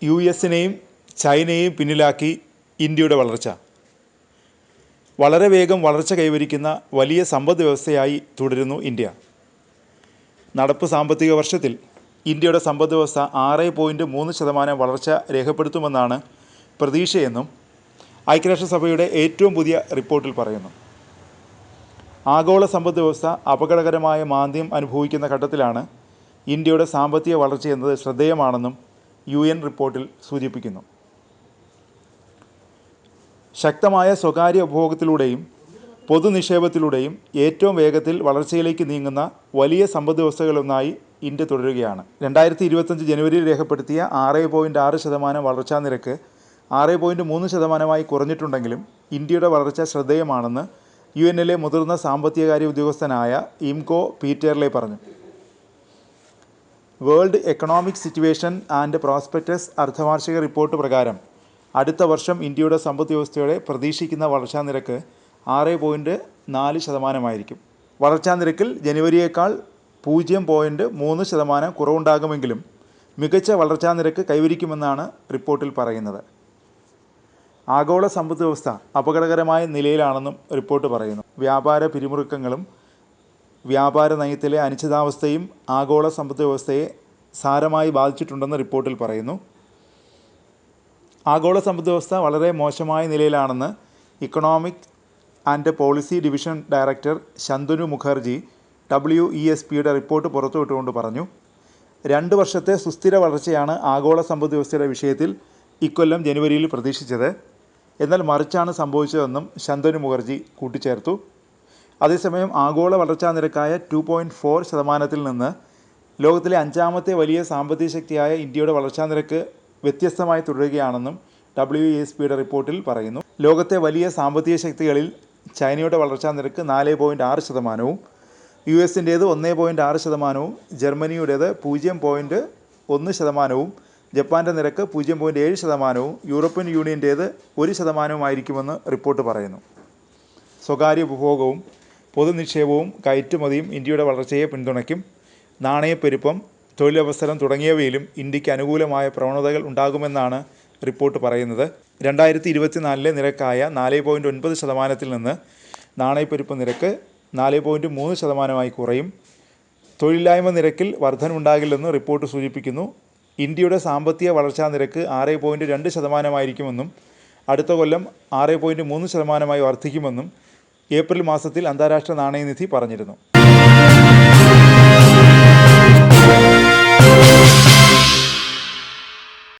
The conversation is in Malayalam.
US-നെയും ചൈനയെയും പിന്നിലാക്കി ഇന്ത്യയുടെ വളർച്ച. വളരെ വേഗം വളർച്ച കൈവരിക്കുന്ന വലിയ സമ്പദ് വ്യവസ്ഥയായി തുടരുന്നു ഇന്ത്യ. നടപ്പ് സാമ്പത്തിക വർഷത്തിൽ ഇന്ത്യയുടെ സമ്പദ് വ്യവസ്ഥ 6.3% വളർച്ച രേഖപ്പെടുത്തുമെന്നാണ് പ്രതീക്ഷയെന്നും ഐക്യരാഷ്ട്രസഭയുടെ ഏറ്റവും പുതിയ റിപ്പോർട്ടിൽ പറയുന്നു. ആഗോള സമ്പദ് വ്യവസ്ഥ അപകടകരമായ മാന്ദ്യം അനുഭവിക്കുന്ന ഘട്ടത്തിലാണ് ഇന്ത്യയുടെ സാമ്പത്തിക വളർച്ചയെന്നത് ശ്രദ്ധേയമാണെന്നും UN റിപ്പോർട്ടിൽ സൂചിപ്പിക്കുന്നു. ശക്തമായ സ്വകാര്യ ഉപഭോഗത്തിലൂടെയും പൊതുനിക്ഷേപത്തിലൂടെയും ഏറ്റവും വേഗത്തിൽ വളർച്ചയിലേക്ക് നീങ്ങുന്ന വലിയ സമ്പദ് വ്യവസ്ഥകളൊന്നായി ഇന്ത്യ തുടരുകയാണ്. 2025 ജനുവരിയിൽ രേഖപ്പെടുത്തിയ 6.6% വളർച്ചാ നിരക്ക് 6.3% കുറഞ്ഞിട്ടുണ്ടെങ്കിലും ഇന്ത്യയുടെ വളർച്ച ശ്രദ്ധേയമാണെന്ന് UN-ലെ മുതിർന്ന സാമ്പത്തികകാര്യ ഉദ്യോഗസ്ഥനായ ഇംകോ പീറ്റർലെ പറഞ്ഞു. World economic situation and prospects അർദ്ധവാർഷിക റിപ്പോർട്ട് പ്രകാരം അടുത്ത വർഷം ഇന്ത്യയുടെ സമ്പദ് വ്യവസ്ഥയുടെ പ്രതീക്ഷിക്കുന്ന വളർച്ചാ നിരക്ക് 6.4% വളർച്ചാ നിരക്കിൽ ജനുവരിയേക്കാൾ 0.3% കുറവുണ്ടാകുമെങ്കിലും മികച്ച വളർച്ചാ നിരക്ക് കൈവരിക്കുമെന്നാണ് റിപ്പോർട്ടിൽ പറയുന്നത്. ആഗോള സമ്പദ് വ്യവസ്ഥ അപകടകരമായ നിലയിലാണെന്നും റിപ്പോർട്ട് പറയുന്നു. വ്യാപാര പിരിമുറുക്കങ്ങളും വ്യാപാര നയത്തിലെ അനിശ്ചിതാവസ്ഥയും ആഗോള സമ്പദ് വ്യവസ്ഥയെ സാരമായി ബാധിച്ചിട്ടുണ്ടെന്ന് റിപ്പോർട്ടിൽ പറയുന്നു. ആഗോള സമ്പദ് വ്യവസ്ഥ വളരെ മോശമായ നിലയിലാണെന്ന് economic and policy division director Shantanu Mukherjee WESPയുടെ റിപ്പോർട്ട് പുറത്തുവിട്ടുകൊണ്ട് പറഞ്ഞു. 2 വർഷത്തെ സുസ്ഥിര വളർച്ചയാണ് ആഗോള സമ്പദ് വ്യവസ്ഥയുടെ വിഷയത്തിൽ ഇക്കൊല്ലം ജനുവരിയിൽ പ്രതീക്ഷിച്ചത്. എന്നാൽ മറിച്ചാണ് സംഭവിച്ചതെന്നും ശന്തനു മുഖർജി കൂട്ടിച്ചേർത്തു. അതേസമയം ആഗോള വളർച്ചാ നിരക്കായ 2.4% നിന്ന് ലോകത്തിലെ 5ാമത്തെ വലിയ സാമ്പത്തിക ശക്തിയായ ഇന്ത്യയുടെ വളർച്ചാ നിരക്ക് വ്യത്യസ്തമായി തുടരുകയാണെന്നും WESPയുടെ റിപ്പോർട്ടിൽ പറയുന്നു. ലോകത്തെ വലിയ സാമ്പത്തിക ശക്തികളിൽ ചൈനയുടെ വളർച്ചാ നിരക്ക് 4.6%, US-ൻ്റേത് 1.6%, ജർമ്മനിയുടേത് 0.1%, ജപ്പാൻ്റെ നിരക്ക് 0.7%, യൂറോപ്യൻ യൂണിയൻ്റേത് 1%ആയിരിക്കുമെന്ന് റിപ്പോർട്ട് പറയുന്നു. സ്വകാര്യ ഉപഭോഗവും പൊതുനിക്ഷേപവും കയറ്റുമതിയും ഇന്ത്യയുടെ വളർച്ചയെ പിന്തുണയ്ക്കും. നാണയപ്പെരുപ്പം, തൊഴിലവസരം തുടങ്ങിയവയിലും ഇന്ത്യക്ക് അനുകൂലമായ പ്രവണതകൾ ഉണ്ടാകുമെന്നാണ് റിപ്പോർട്ട് പറയുന്നത്. 2024 നിരക്കായ 4.9% നിന്ന് നാണയപ്പെരുപ്പ നിരക്ക് 4.3% കുറയും. തൊഴിലില്ലായ്മ നിരക്കിൽ വർധനവുണ്ടാകില്ലെന്ന് റിപ്പോർട്ട് സൂചിപ്പിക്കുന്നു. ഇന്ത്യയുടെ സാമ്പത്തിക വളർച്ചാ നിരക്ക് 6.2% അടുത്ത കൊല്ലം 6.3% വർദ്ധിക്കുമെന്നും ഏപ്രിൽ മാസത്തിൽ അന്താരാഷ്ട്ര നാണയനിധി പറഞ്ഞിരുന്നു.